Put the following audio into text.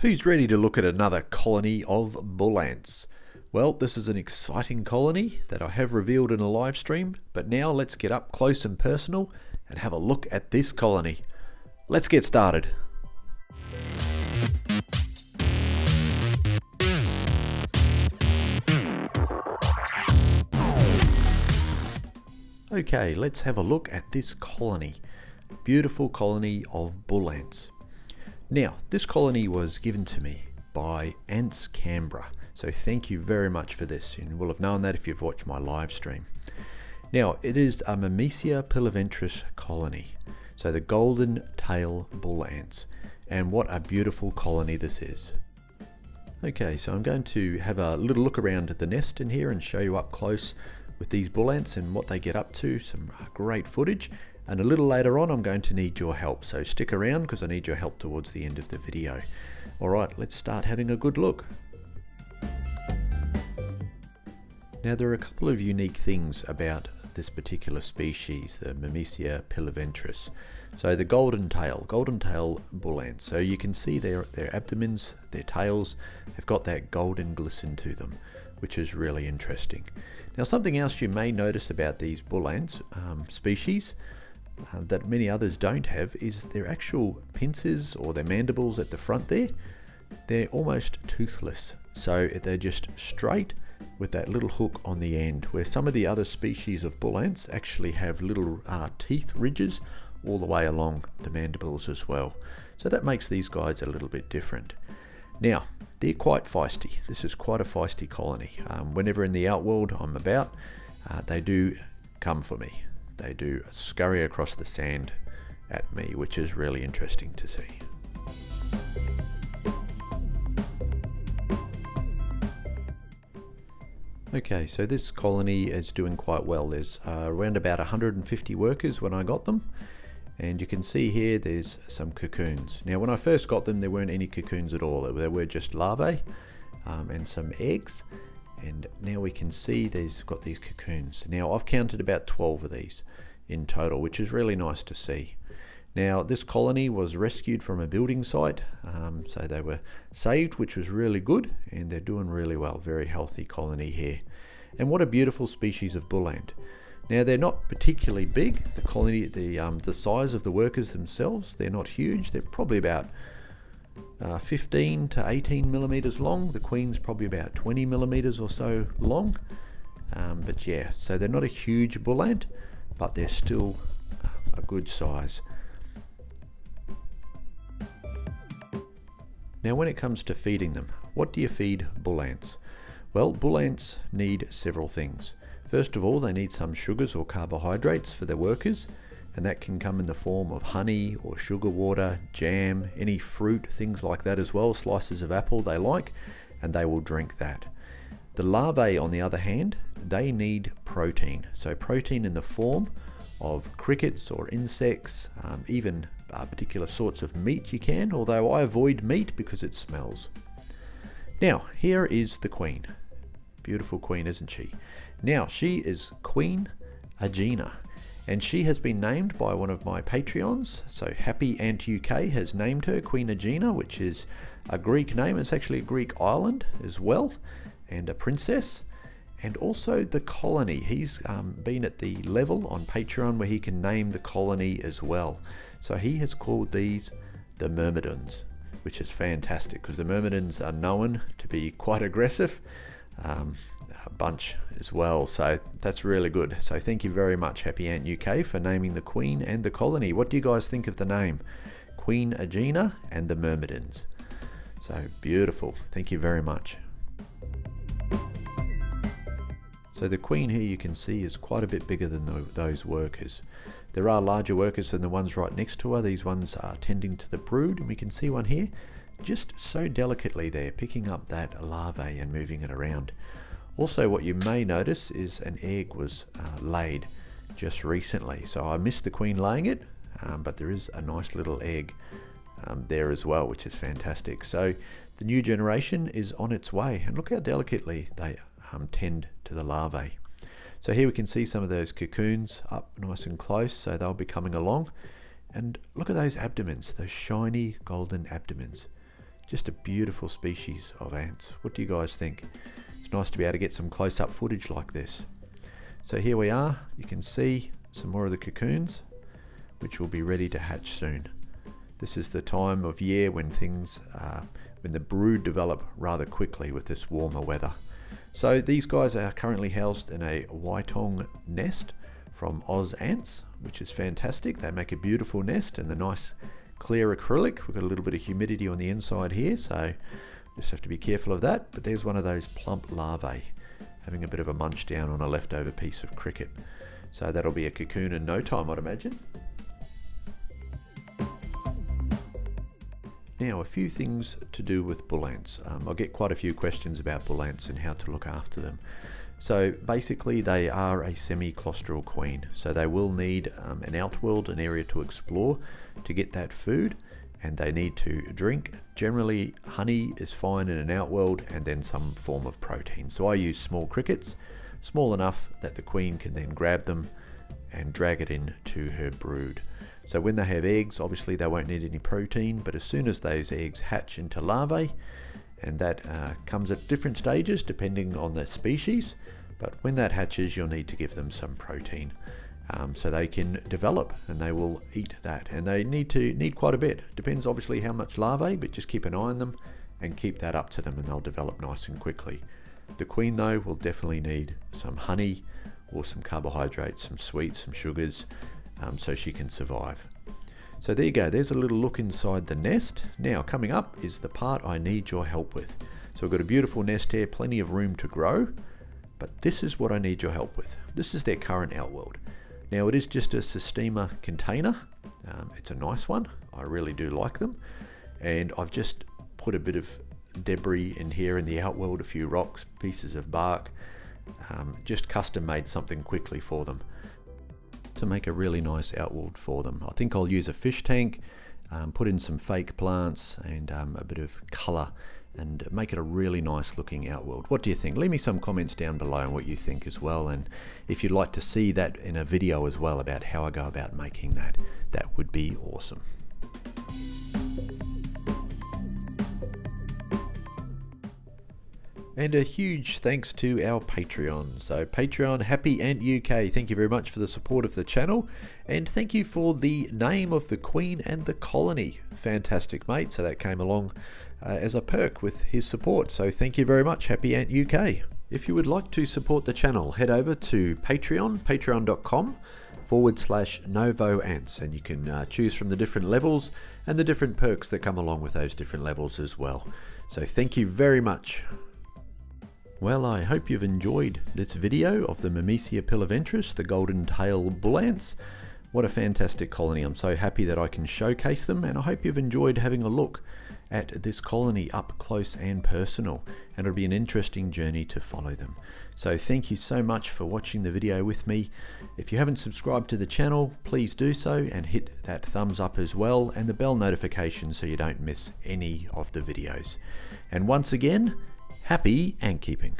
Who's ready to look at another colony of bull ants? Well, this is an exciting colony that I have revealed in a live stream, but now let's get up close and personal and have a look at this colony. Let's get started. Okay, let's have a look at this colony. Beautiful colony of bull ants. Now, this colony was given to me by Ants Canberra, so thank you very much for this. You will have known that if you've watched my live stream. Now, it is a Myrmecia piliventris colony, so the golden tail bull ants, and what a beautiful colony this is. Okay, so I'm going to have a little look around the nest in here and show you up close with these bull ants and what they get up to, some great footage. And a little later on I'm going to need your help, so stick around because I need your help towards the end of the video. Alright, let's start having a good look. Now there are a couple of unique things about this particular species, the Myrmecia piliventris. So the golden tail bull ants. So you can see their abdomens, their tails have got that golden glisten to them, which is really interesting. Now something else you may notice about these bull ants species that many others don't have is their actual pincers or their mandibles at the front there. They're almost toothless, so they're just straight with that little hook on the end, where some of the other species of bull ants actually have little teeth ridges all the way along the mandibles as well. So that makes these guys a little bit different. Now, they're quite feisty. This is quite a feisty colony. Whenever in the outworld I'm about, they do come for me. They do scurry across the sand at me, which is really interesting to see. Okay, so this colony is doing quite well. There's around about 150 workers when I got them, and you can see here there's some cocoons. Now when I first got them there weren't any cocoons at all. There were just larvae and some eggs. And now we can see they've got these cocoons. Now I've counted about 12 of these in total, which is really nice to see. Now this colony was rescued from a building site, so they were saved, which was really good, and they're doing really well. Very healthy colony here. And what a beautiful species of bull ant. Now they're not particularly big. The colony, the size of the workers themselves, they're not huge. They're probably about 15 to 18 millimeters long. The queen's probably about 20 millimeters or so long. But yeah, so they're not a huge bull ant, but they're still a good size. Now when it comes to feeding them, what do you feed bull ants? Well, bull ants need several things. First of all, they need some sugars or carbohydrates for their workers, and that can come in the form of honey or sugar water, jam, any fruit, things like that as well. Slices of apple they like, and they will drink that. The larvae, on the other hand, they need protein. So protein in the form of crickets or insects, even particular sorts of meat you can, although I avoid meat because it smells. Now, here is the queen. Beautiful queen, isn't she? Now, she is Queen Aegina. And she has been named by one of my Patreons. So Happy Ant UK has named her Queen Aegina, which is a Greek name. It's actually a Greek island as well, and a princess. And also the colony. He's been at the level on Patreon where he can name the colony as well. So he has called these the Myrmidons, which is fantastic because the Myrmidons are known to be quite aggressive. A bunch as well, so that's really good. So thank you very much, Happy Ant UK, for naming the queen and the colony. What do you guys think of the name? Queen Aegina and the Myrmidons. So beautiful. Thank you very much. So the queen here you can see is quite a bit bigger than those workers. There are larger workers than the ones right next to her. These ones are tending to the brood, and we can see one here just so delicately there, picking up that larvae and moving it around. Also, what you may notice is an egg was laid just recently. So I missed the queen laying it, but there is a nice little egg there as well, which is fantastic. So the new generation is on its way, and look how delicately they tend to the larvae. So here we can see some of those cocoons up nice and close, so they'll be coming along. And look at those abdomens, those shiny golden abdomens. Just a beautiful species of ants. What do you guys think? It's nice to be able to get some close-up footage like this. So here we are. You can see some more of the cocoons, which will be ready to hatch soon. This is the time of year when when the brood develop rather quickly with this warmer weather. So these guys are currently housed in a Waitong nest from Oz Ants, which is fantastic. They make a beautiful nest in the nice clear acrylic. We've got a little bit of humidity on the inside here, so just have to be careful of that. But there's one of those plump larvae having a bit of a munch down on a leftover piece of cricket. So that'll be a cocoon in no time, I'd imagine. Now, a few things to do with bull ants. I'll get quite a few questions about bull ants and how to look after them. So basically they are a semi-claustral queen, so they will need an outworld, an area to explore to get that food, and they need to drink. Generally honey is fine in an outworld, and then some form of protein. So I use small crickets, small enough that the queen can then grab them and drag it in to her brood. So when they have eggs, obviously they won't need any protein, but as soon as those eggs hatch into larvae, and that comes at different stages depending on the species, but when that hatches you'll need to give them some protein so they can develop, and they will eat that, and they need quite a bit. Depends obviously how much larvae, but just keep an eye on them and keep that up to them and they'll develop nice and quickly. The queen though will definitely need some honey or some carbohydrates, some sweets, some sugars, so she can survive. So there you go, there's a little look inside the nest. Now coming up is the part I need your help with. So we've got a beautiful nest here, plenty of room to grow, but this is what I need your help with. This is their current outworld. Now it is just a Systema container. It's a nice one, I really do like them, and I've just put a bit of debris in here in the outworld, a few rocks, pieces of bark, just custom made something quickly for them to make a really nice outworld for them. I think I'll use a fish tank, put in some fake plants and a bit of colour, and make it a really nice looking outworld. What do you think? Leave me some comments down below on what you think as well, and if you'd like to see that in a video as well about how I go about making that, that would be awesome. And a huge thanks to our Patreon. So Patreon, Happy Ant UK, thank you very much for the support of the channel. And thank you for the name of the Queen and the Colony. Fantastic, mate. So that came along as a perk with his support. So thank you very much, Happy Ant UK. If you would like to support the channel, head over to Patreon, patreon.com/Novo Ants. And you can choose from the different levels and the different perks that come along with those different levels as well. So thank you very much. Well, I hope you've enjoyed this video of the Myrmecia piliventris, the golden tail bull ants. What a fantastic colony. I'm so happy that I can showcase them, and I hope you've enjoyed having a look at this colony up close and personal, and it'll be an interesting journey to follow them. So thank you so much for watching the video with me. If you haven't subscribed to the channel, please do so, and hit that thumbs up as well, and the bell notification so you don't miss any of the videos. And once again, happy ant keeping.